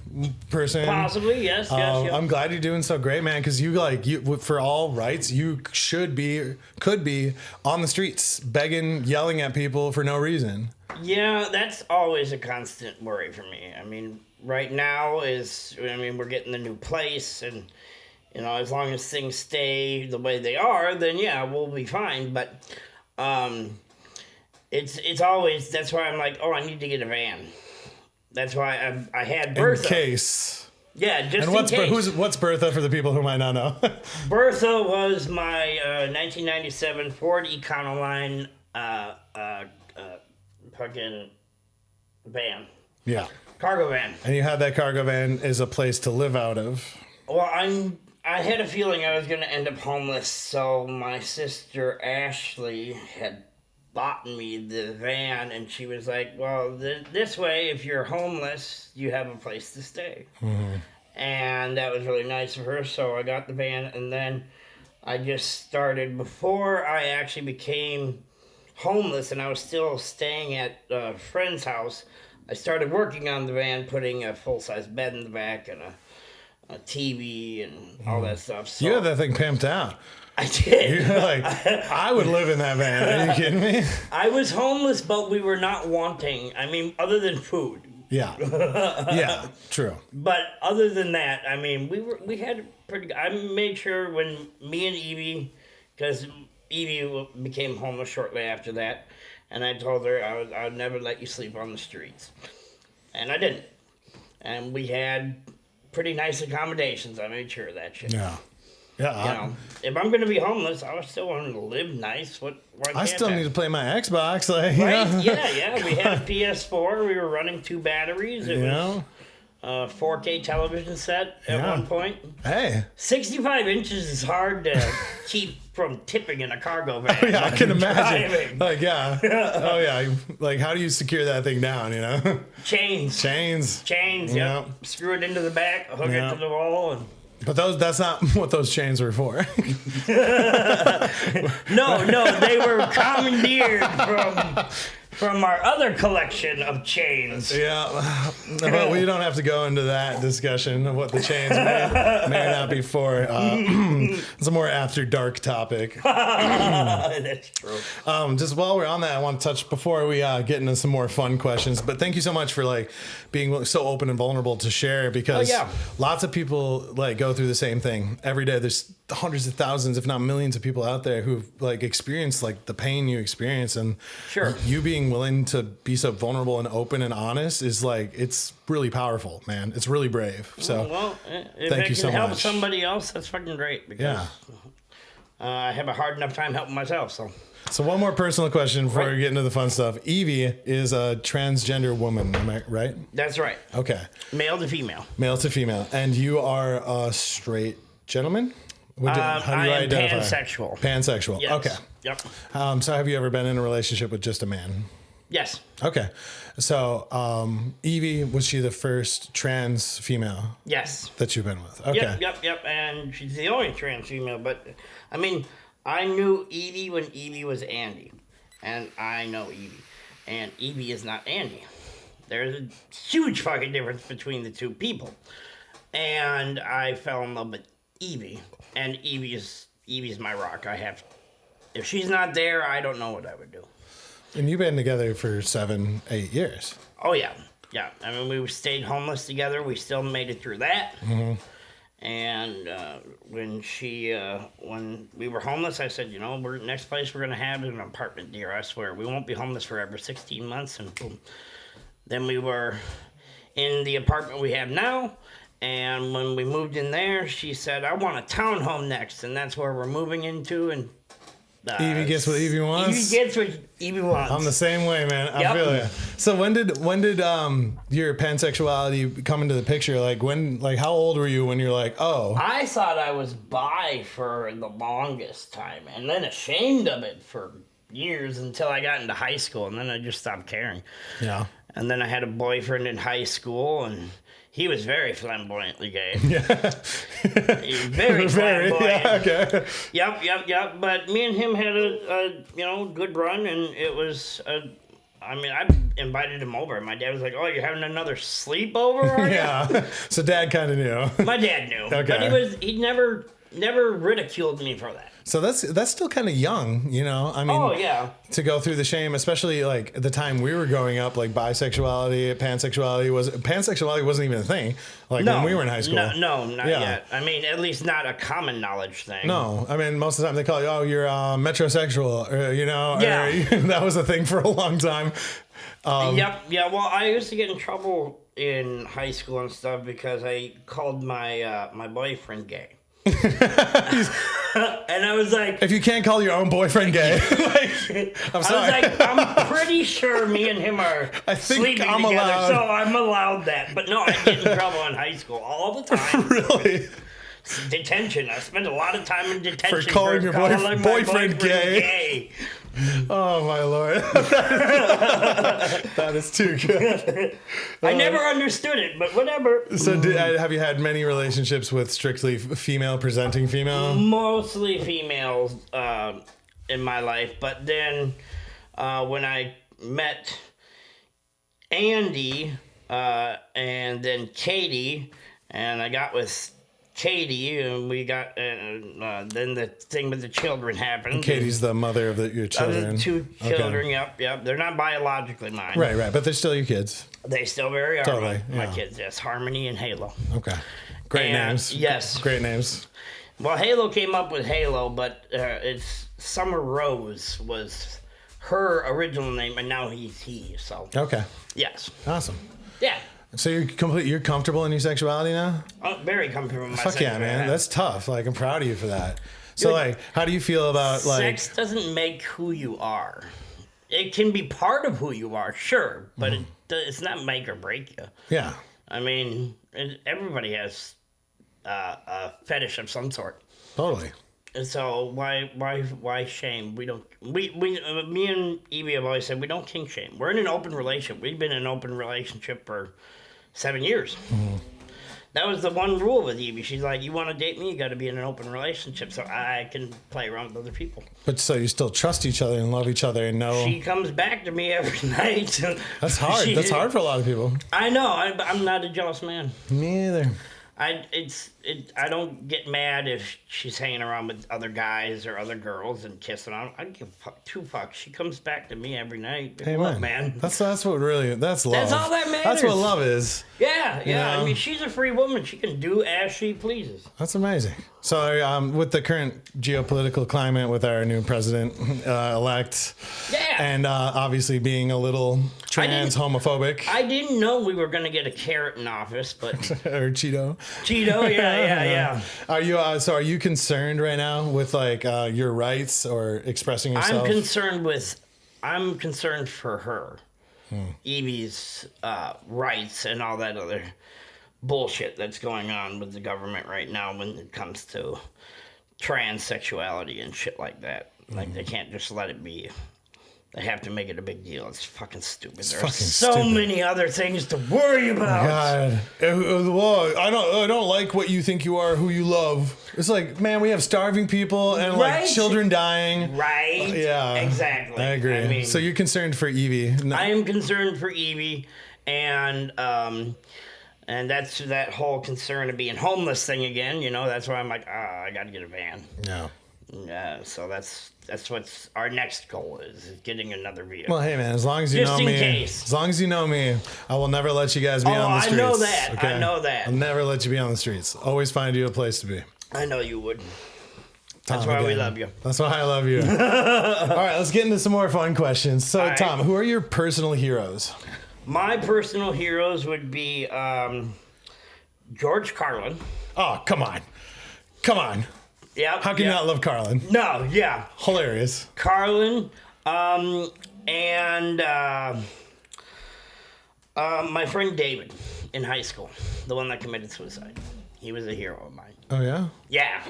person. Possibly, yes. I'm glad you're doing so great, man. Cause you for all rights, you could be on the streets begging, yelling at people for no reason. Yeah, that's always a constant worry for me. I mean, right now we're getting the new place and, you know, as long as things stay the way they are, then yeah, we'll be fine. But it's always, that's why I'm like, oh, I need to get a van. That's why I had Bertha. In case. Yeah, just and in case. What's Bertha for the people who might not know? Bertha was my 1997 Ford Econoline fucking van. Yeah. Cargo van. And you had that cargo van as a place to live out of. Well, I had a feeling I was going to end up homeless, so my sister Ashley had bought me the van, and she was like, well, this way, if you're homeless, you have a place to stay. Mm-hmm. And that was really nice of her, so I got the van, and then I just started, before I actually became homeless, and I was still staying at a friend's house, I started working on the van, putting a full-size bed in the back, and a TV and all that stuff. So you had that thing pimped out. I did. You're like, I would live in that van. Are you kidding me? I was homeless, but we were not wanting. I mean, other than food. Yeah. Yeah, true. But other than that, I mean, we had pretty. I made sure when me and Evie, because Evie became homeless shortly after that, and I told her I would never let you sleep on the streets, and I didn't. And we had pretty nice accommodations. I made sure of that shit. Yeah. Yeah. You know, if I'm going to be homeless, I still want to live nice. I still need to play my Xbox. Like, right? You know? Yeah. We had a PS4. We were running 2 batteries. It was a 4K television set at one point. Hey. 65 inches is hard to keep from tipping in a cargo van. Yeah, I can imagine. Driving. Like, yeah. Oh, yeah. Like, how do you secure that thing down, you know? Chains. Yep. Screw it into the back, hook it to the wall, and... But that's not what those chains were for. No, they were commandeered from our other collection of chains. Yeah, but we don't have to go into that discussion of what the chains may not be for. It's a more after dark topic. That's true. Just while we're on that, I want to touch before we get into some more fun questions. But thank you so much for like being so open and vulnerable to share, because lots of people like go through the same thing every day. There's hundreds of thousands, if not millions, of people out there who've like experienced like the pain you experience, and you being being willing to be so vulnerable and open and honest is like, it's really powerful, man. It's really brave. So well, if thank it you can so help much. somebody else, that's fucking great. Because I have a hard enough time helping myself. So one more personal question before Right. we get into the fun stuff. Evie is a transgender woman, am I right? That's right. Okay. Male to female. Male to female. And you are a straight gentleman? How do I you am identify? pansexual. Pansexual. Yes. Okay. Yep. So have you ever been in a relationship with just a man? Yes. Okay. So Evie, was she the first trans female Yes. that you've been with? Okay. Yep. And she's the only trans female. But, I mean, I knew Evie when Evie was Andy. And I know Evie. And Evie is not Andy. There's a huge fucking difference between the two people. And I fell in love with Evie. And Evie's my rock. If she's not there, I don't know what I would do. And you've been together for 7-8 years. Oh, yeah. Yeah. I mean, we stayed homeless together. We still made it through that. Mm-hmm. And when we were homeless, I said, next place we're going to have is an apartment, dear. I swear, we won't be homeless forever. 16 months, and boom. Then we were in the apartment we have now. And when we moved in there, she said, I want a townhome next. And that's where we're moving into. And Evie gets what Evie wants. Evie gets what Evie wants. I'm the same way, man. I feel it. So when did your pansexuality come into the picture? Like how old were you when you're like, oh? I thought I was bi for the longest time, and then ashamed of it for years until I got into high school, and then I just stopped caring. Yeah. And then I had a boyfriend in high school, and he was very flamboyantly gay. Yeah. He was very flamboyant. Yeah, okay. Yep. But me and him had a good run, and it was I invited him over. My dad was like, "Oh, you're having another sleepover?" Are you? Yeah. So Dad kind of knew. My dad knew, Okay. but he never ridiculed me for that. So that's still kind of young, I mean, Oh yeah. to go through the shame, especially like the time we were growing up, like pansexuality wasn't even a thing. Like when we were in high school. No, not yet. I mean, at least not a common knowledge thing. No, I mean, most of the time they call you, oh, you're metrosexual, or, Yeah. or, that was a thing for a long time. Yep. Yeah. Well, I used to get in trouble in high school and stuff because I called my boyfriend gay. And I was like, if you can't call your own boyfriend gay, I'm sorry. I was like, I'm pretty sure me and him are sleeping I'm together, allowed. so I'm allowed that. But no, I get in trouble in high school all the time. Really? Detention. I spent a lot of time in detention For calling your my boyfriend gay. Oh my Lord. That is too good. I never understood it, but whatever. So have you had many relationships with strictly female presenting female? Mostly females in my life, but then when I met Andy and then Katie, and I got with Katie, and we got then the thing with the children happened. And Katie's the mother of your children. Of the two children, Okay. yep. They're not biologically mine. Right, but they're still your kids. They still very are Totally, my yeah. kids. Yes, Harmony and Halo. Okay. Great And, names. yes. Great names. Well, Halo came up with Halo, but it's Summer Rose was her original name, and now he's he. So Okay. yes, Awesome. yeah. So you're comfortable in your sexuality now? I'm very comfortable with my Fuck yeah, sexuality. man. That's tough. Like, I'm proud of you for that. So, Dude, like, how do you feel about, like... Sex doesn't make who you are. It can be part of who you are, sure, but it's not make or break you. Yeah. I mean, everybody has a fetish of some sort. Totally. And so why shame? We me and Evie have always said we don't kink shame. We're in an open relationship. We've been in an open relationship for 7 years. Mm-hmm. That was the one rule with Evie. She's like, you want to date me, you got to be in an open relationship so I can play around with other people. But so you still trust each other and love each other and know... She comes back to me every night. That's hard. That's hard for a lot of people. I know. I'm not a jealous man. Me either. It's I don't get mad if she's hanging around with other guys or other girls and kissing on them. I don't give two fucks. She comes back to me every night. Amen. Look, man. That's what really, that's love. That's all that matters. That's what love is. Yeah. You know? I mean, she's a free woman. She can do as she pleases. That's amazing. So, with the current geopolitical climate, with our new president elect, and obviously being a little trans homophobic, I didn't know we were going to get a carrot in office, but or Cheeto. Cheeto, yeah. Are you are you concerned right now with like your rights or expressing yourself? I'm concerned for her, Evie's rights, and all that other bullshit that's going on with the government right now when it comes to transsexuality and shit like that. Like, they can't just let it be. They have to make it a big deal. It's fucking stupid. There are so many other things to worry about. God, well, I don't like what you think you are, who you love. It's like, man, we have starving people and like children dying. Right. Yeah. Exactly. I agree. I mean, so you're concerned for Evie. No. I am concerned for Evie, and that's that whole concern of being homeless thing again. You know, that's why I'm like, I got to get a van. Yeah. Yeah, so that's what's our next goal is getting another vehicle. Well, hey man, as long as you know me, as long as you know me, I will never let you guys be on the streets. I know that. Okay? I know that. I'll never let you be on the streets. Always find you a place to be. I know you would. That's why we love you. That's why I love you. All right, let's get into some more fun questions. So, Tom, who are your personal heroes? My personal heroes would be George Carlin. Oh, come on. Yeah. How can you not love Carlin? No, yeah. Hilarious. Carlin, and my friend David in high school, the one that committed suicide. He was a hero of mine. Oh yeah? Yeah.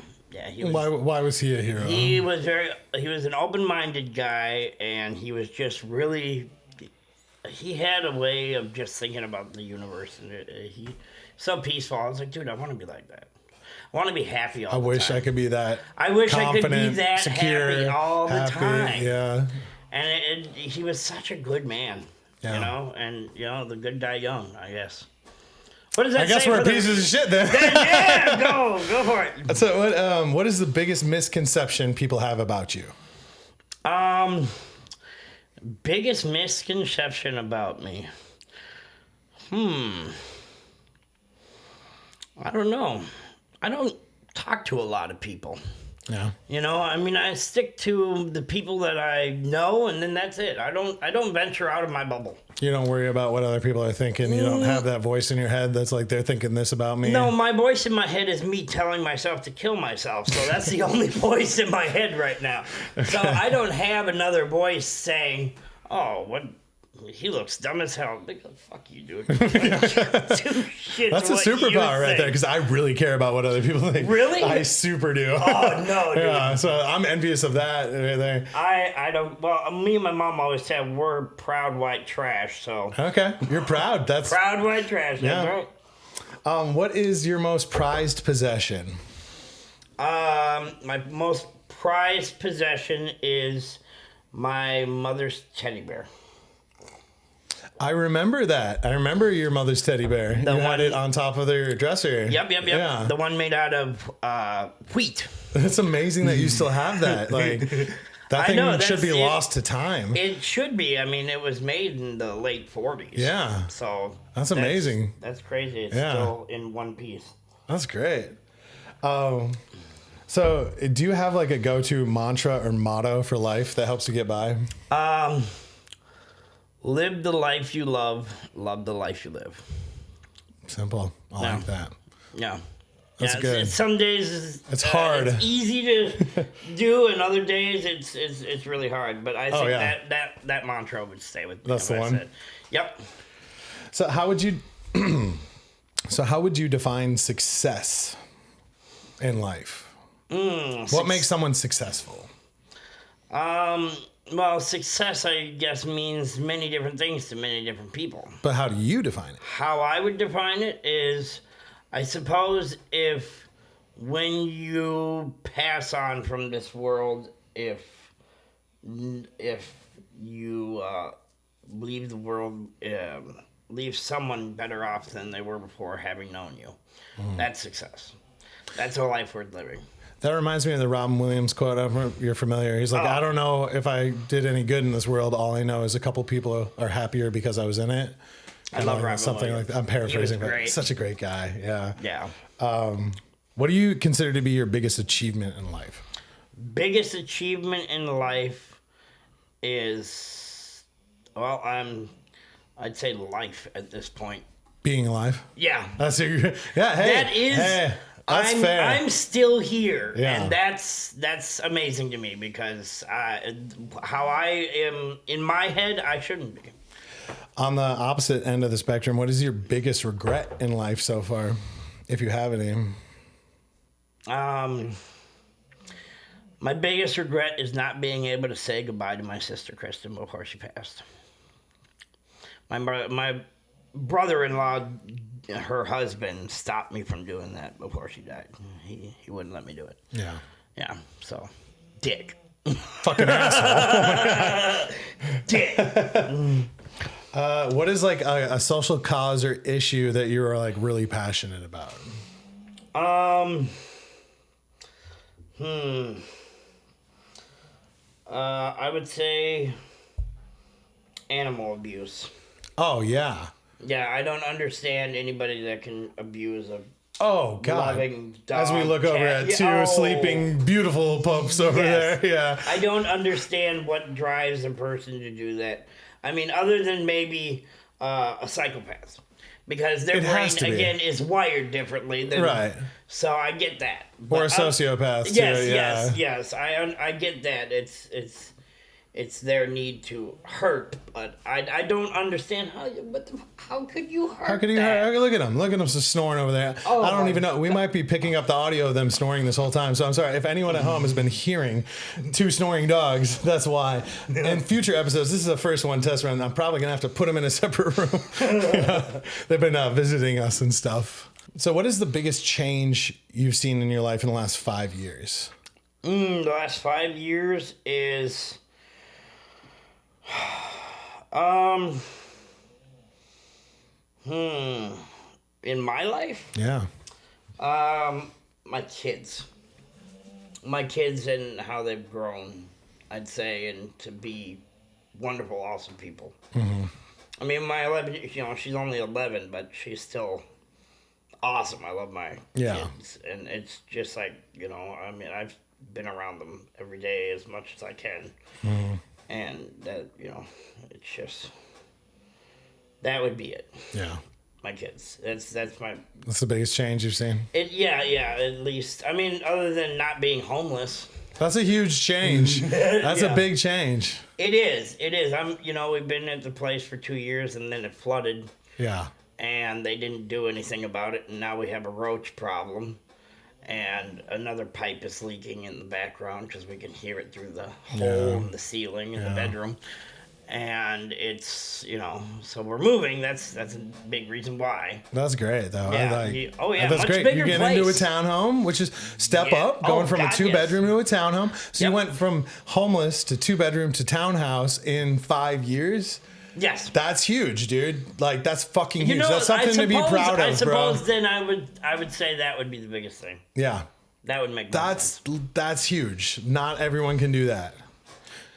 He was, why was he a hero? He was an open-minded guy, and he was just really. He had a way of just thinking about the universe, and he so peaceful. I was like, dude, I want to be like that. I want to be happy all the time. I wish I could be that. I wish I could be that secure, happy all the time. Yeah. And he was such a good man, you know, and the good die young, I guess. What does that say? I guess we're pieces of shit then. Yeah, go for it. So what is the biggest misconception people have about you? Biggest misconception about me. I don't know. I don't talk to a lot of people. Yeah. You know, I mean, I stick to the people that I know, and then that's it. I don't venture out of my bubble. You don't worry about what other people are thinking. You don't have that voice in your head that's like, they're thinking this about me. No, my voice in my head is me telling myself to kill myself. So that's the only voice in my head right now. So I don't have another voice saying, oh, what? He looks dumb as hell. Like, fuck you, dude. That's a superpower right there, because I really care about what other people think. Really? I super do. Oh, no, dude. Yeah, so I'm envious of that right there. I don't, well, me and my mom always said we're proud white trash, so. Okay, you're proud. That's proud white trash, that's right. What is your most prized possession? My most prized possession is my mother's teddy bear. I remember that. I remember your mother's teddy bear. You had it on top of their dresser. Yep. Yeah. The one made out of wheat. It's amazing that you still have that. Like, that thing should be lost to time. It should be. I mean, it was made in the late 40s. Yeah. So that's amazing. That's crazy. It's still in one piece. That's great. So do you have like a go-to mantra or motto for life that helps you get by? Live the life you love the life you live. Simple. I like that. Yeah. That's good. Some days it's hard. It's easy to do, and other days it's really hard. But I think that mantra would stay with me. That's the one. Yep. So how would you define success in life? What makes someone successful? Well, success, I guess, means many different things to many different people. But how do you define it? How I would define it is, I suppose, when you pass on from this world, if you leave the world, leave someone better off than they were before having known you. That's success. That's a life worth living. That reminds me of the Robin Williams quote. I don't know if you're familiar. He's like, I don't know if I did any good in this world. All I know is a couple people are happier because I was in it. I love Robin something Williams. like that. I'm paraphrasing, but Great. such a great guy. Yeah. Yeah. What do you consider to be your biggest achievement in life? Biggest achievement in life is, well, I'd say life at this point. Being alive. Yeah. That's your, yeah. Hey, That is. Hey, that's I'm, fair. I'm still here, Yeah. and that's amazing to me because how I am in my head, I shouldn't be. On the opposite end of the spectrum, what is your biggest regret in life so far, if you have any? My biggest regret is not being able to say goodbye to my sister Kristen before she passed. My brother-in-law, her husband, stopped me from doing that before she died. He wouldn't let me do it. Yeah. Yeah, so, dick. Fucking asshole. Dick. What is like a social cause or issue that you are like really passionate about? I would say animal abuse. Oh yeah. Yeah, I don't understand anybody that can abuse a Oh God. loving dog. As we look over cat. at two Yeah, sleeping beautiful pups over Yes. there. Yeah. I don't understand what drives a person to do that. I mean, other than maybe a psychopath. Because their It brain, has to be. again, is wired differently. Than, Right. So I get that. Or a But, sociopath too. Yes, Yeah. yes. I get that. It's their need to hurt, but I don't understand how could you hurt? How could you that? hurt? Look at them. Look at them snoring over there. Oh, I don't my even know. We might be picking up the audio of them snoring this whole time. So I'm sorry. If anyone at home has been hearing two snoring dogs, that's why. In future episodes, this is the first one test run. I'm probably going to have to put them in a separate room. They've been visiting us and stuff. So what is the biggest change you've seen in your life in the last 5 years? The last 5 years is... in my life, Yeah. my kids and how they've grown, I'd say, and to be wonderful, awesome people. Mm-hmm. I mean, my 11, she's only 11, but she's still awesome. I love my kids, and it's just like, I mean, I've been around them every day as much as I can. Mm-hmm. And that, it's just, that would be it. Yeah. My kids. That's my. That's the biggest change you've seen. Yeah. At least, I mean, other than not being homeless. That's a huge change. That's a big change. It is. We've been at the place for 2 years, and then it flooded. Yeah. And they didn't do anything about it, and now we have a roach problem. And another pipe is leaking in the background because we can hear it through the hole in the ceiling in the bedroom. And it's, so we're moving. That's a big reason why. That's great, though. Yeah. That's much great. bigger You're getting place. into a townhome, which is step up, going from a 2-bedroom to a townhome. So you went from homeless to 2-bedroom to townhouse in 5 years. Yes. That's huge, dude. Like, that's fucking huge. That's something to be proud of, bro. I suppose then I would say that would be the biggest thing. Yeah. That would make more sense. That's huge. Not everyone can do that.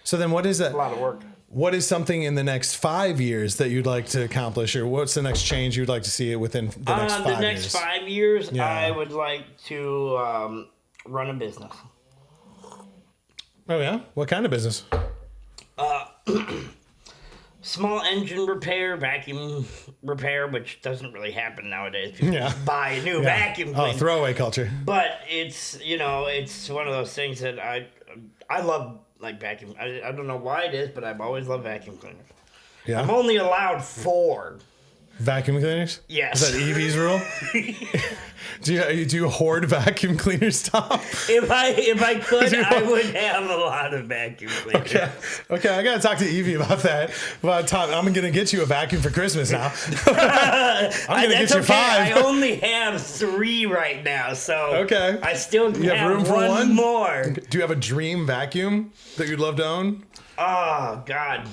So then what is that? A lot of work. What is something in the next 5 years that you'd like to accomplish, or what's the next change you'd like to see within the next 5 years? The next 5 years, I would like to run a business. Oh, yeah? What kind of business? Small engine repair, vacuum repair, which doesn't really happen nowadays. People buy a new vacuum cleaner. Oh, throwaway culture. But it's, it's one of those things that I love, like vacuum. I don't know why it is, but I've always loved vacuum cleaners. Yeah. I'm only allowed 4. Vacuum cleaners? Yes. Is that Evie's rule? do you hoard vacuum cleaners, Tom? If I could, I would have a lot of vacuum cleaners. Okay, I gotta talk to Evie about that. Well, Tom, I'm gonna get you a vacuum for Christmas now. I'm gonna get you 5. I only have 3 right now, so I still have room for one more. Do you have a dream vacuum that you'd love to own? Oh God.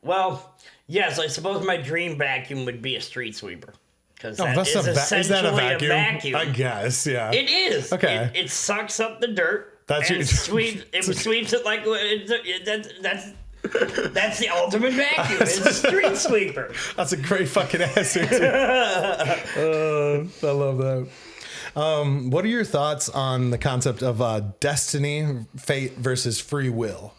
Well, yes, I suppose my dream vacuum would be a street sweeper. Because that is essentially a vacuum. I guess, yeah. It is. Okay. It sucks up the dirt. That's and sweeps it like that's the ultimate vacuum. It's a street sweeper. That's a great fucking answer. I love that. What are your thoughts on the concept of destiny, fate versus free will?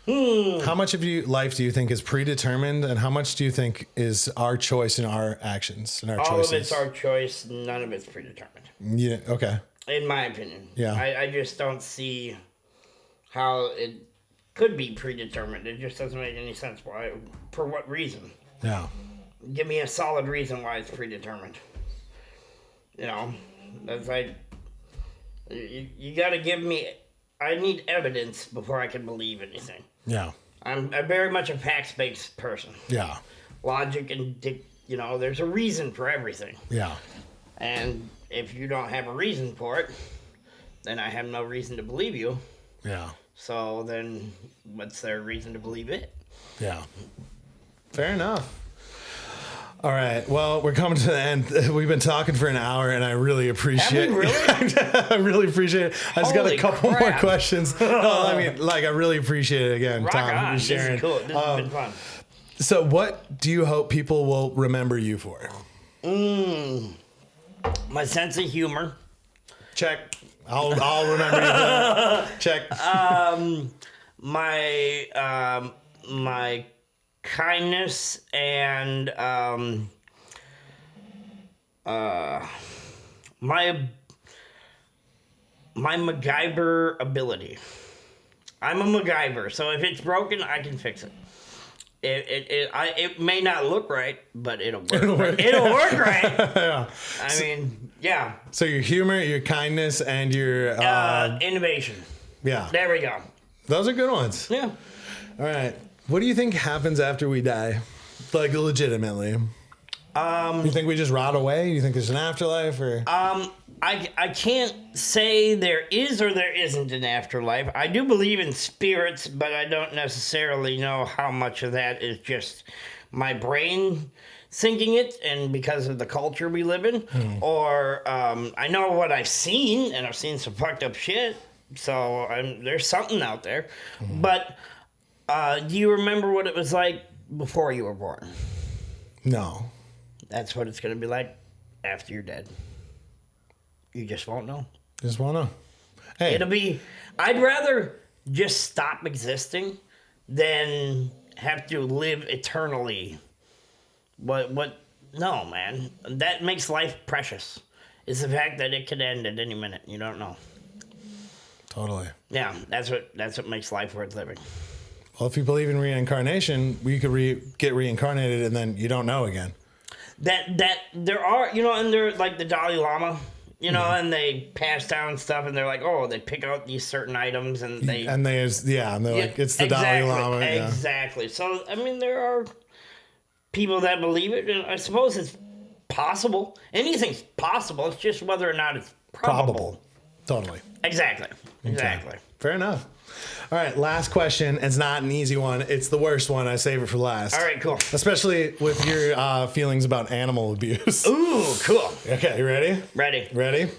How much of life do you think is predetermined, and how much do you think is our choice and our actions and our choices? All of it's our choice. None of it's predetermined. Yeah. Okay. In my opinion. Yeah. I just don't see how it could be predetermined. It just doesn't make any sense. Why? For what reason? Yeah. Give me a solid reason why it's predetermined. You know, that's like you got to give me. I need evidence before I can believe anything. Yeah. I'm very much a facts-based person. Yeah. Logic and, there's a reason for everything. Yeah. And if you don't have a reason for it, then I have no reason to believe you. Yeah. So then what's their reason to believe it? Yeah. Fair enough. All right. Well, we're coming to the end. We've been talking for an hour, and I really appreciate it. I really appreciate it. I just got a couple more questions. No, I mean, I really appreciate it again, Rock Tom. on. Sharing. This is cool. This has been fun. So what do you hope people will remember you for? My sense of humor. Check. I'll remember you for that. Check. My kindness and my MacGyver ability. I'm a MacGyver, so if it's broken, I can fix it. It may not look right, but it'll work. It'll work right. Yeah. I mean, yeah. So your humor, your kindness, and your innovation. Yeah. There we go. Those are good ones. Yeah. All right. What do you think happens after we die? Like, legitimately. You think we just rot away? You think there's an afterlife, or? I can't say there is or there isn't an afterlife. I do believe in spirits, but I don't necessarily know how much of that is just my brain thinking it, and because of the culture we live in, or I know what I've seen, and I've seen some fucked up shit. So there's something out there, but. Do you remember what it was like before you were born? No. That's what it's going to be like after you're dead. You just won't know. Just won't know. Hey. I'd rather just stop existing than have to live eternally. No, man. That makes life precious. It's the fact that it could end at any minute. You don't know. Totally. Yeah, that's what makes life worth living. Well, if you believe in reincarnation, we could get reincarnated and then you don't know again. That there are, and they're like the Dalai Lama, and they pass down stuff, and they're like, oh, they pick out these certain items, and they're like, it's the Dalai Lama. Exactly. Yeah. So, I mean, there are people that believe it, and I suppose it's possible. Anything's possible. It's just whether or not it's probable. Totally. Exactly. Okay. Fair enough. All right, last question. It's not an easy one. It's the worst one. I save it for last. All right, cool. Especially with your feelings about animal abuse. Ooh, cool. Okay, you ready? Ready.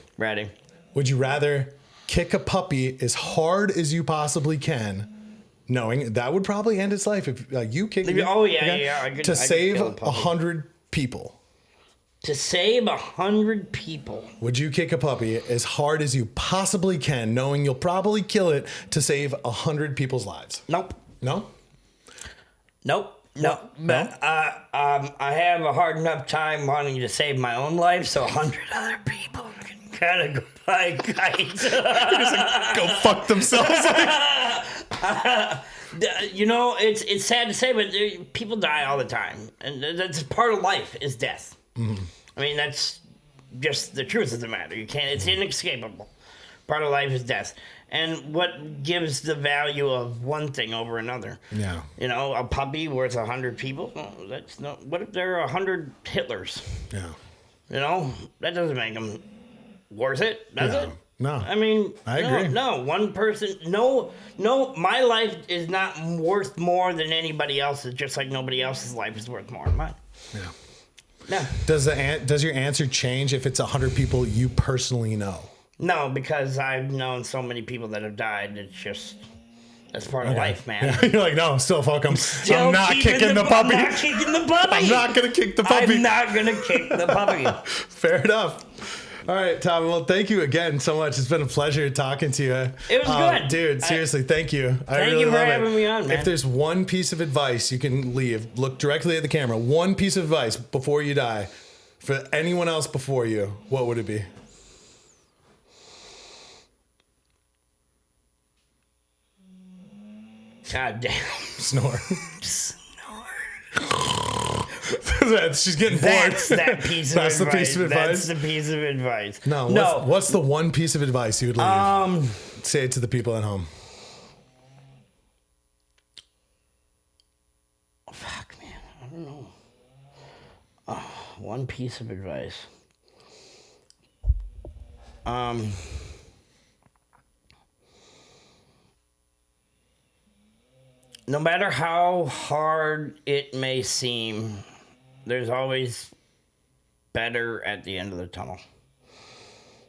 Would you rather kick a puppy as hard as you possibly can, knowing that would probably end its life if you kick it? Oh, yeah. To save 100 people. To save 100 people. Would you kick a puppy as hard as you possibly can, knowing you'll probably kill it, to save 100 people's lives? Nope. No? Nope. No. But I have a hard enough time wanting to save my own life, so 100 other people can kind of go by kites. Go fuck themselves. It's sad to say, but people die all the time. And that's part of life, is death. Mm-hmm. I mean, that's just the truth of the matter. It's inescapable. Part of life is death. And what gives the value of one thing over another? Yeah. A puppy worth 100 people? Well, what if there are 100 Hitlers? Yeah. That doesn't make them worth it, does it? No. I mean, I agree. No, one person, no, my life is not worth more than anybody else's, just like nobody else's life is worth more than mine. Yeah. No. Does your answer change if it's 100 people you personally know? No, because I've known so many people that have died. It's just, that's part of life, man. Yeah, you're like, no, still fuck him. I'm not kicking the puppy. I'm not kicking the puppy. I'm not going to kick the puppy. I'm not going to kick the puppy. Fair enough. All right, Tom. Well, thank you again so much. It's been a pleasure talking to you. It was good. Dude, seriously, thank you. Thank you for having me on, man. If there's one piece of advice you can leave, look directly at the camera. One piece of advice before you die for anyone else before you, what would it be? God damn. Snore. She's getting bored. That's that piece of advice. That's the piece of advice? That's the piece of advice. No. What's the one piece of advice you would leave? Say it to the people at home. Fuck, man. I don't know. One piece of advice. No matter how hard it may seem, there's always better at the end of the tunnel.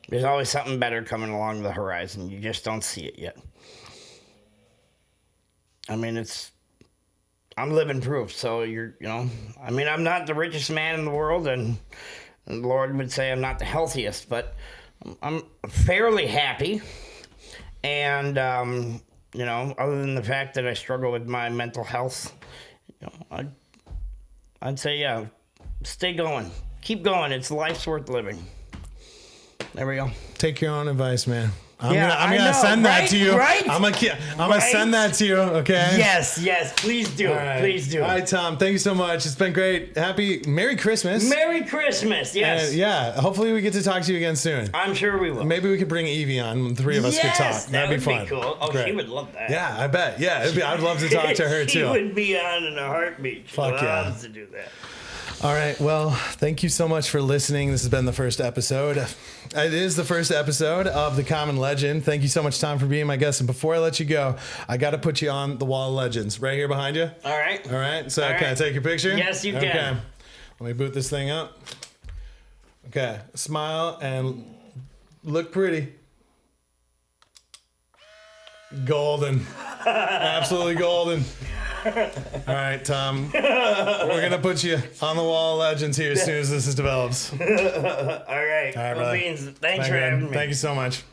There's always something better coming along the horizon. You just don't see it yet. I mean, I'm living proof. So I'm not the richest man in the world, and the Lord would say I'm not the healthiest, but I'm fairly happy. And, other than the fact that I struggle with my mental health, I'd say, yeah, stay going. Keep going. It's life's worth living. There we go. Take your own advice, man. I'm gonna send that to you. Right? I'm gonna send that to you. Okay. Yes. Please do. Right. Please do. All right, Tom. Thank you so much. It's been great. Merry Christmas. Merry Christmas. Yes. And hopefully we get to talk to you again soon. I'm sure we will. Maybe we could bring Evie on. The three of us could talk. That'd be fun. Cool. Oh, great. She would love that. Yeah, I bet. Yeah, I'd love to talk to her too. She would be on in a heartbeat. Fuck yeah. Loves to do that. All right. Well, thank you so much for listening. This has been the first episode. It is the first episode of The Common Legend. Thank you so much, Tom, for being my guest. And before I let you go, I got to put you on the wall of legends right here behind you. All right. So can I take your picture? Yes, you can. Okay. Let me boot this thing up. Okay. Smile and look pretty. Golden. Absolutely golden. All right, Tom. We're going to put you on the wall of legends here as soon as this develops. All right. All right, brother. Thanks for having me. Thank you so much.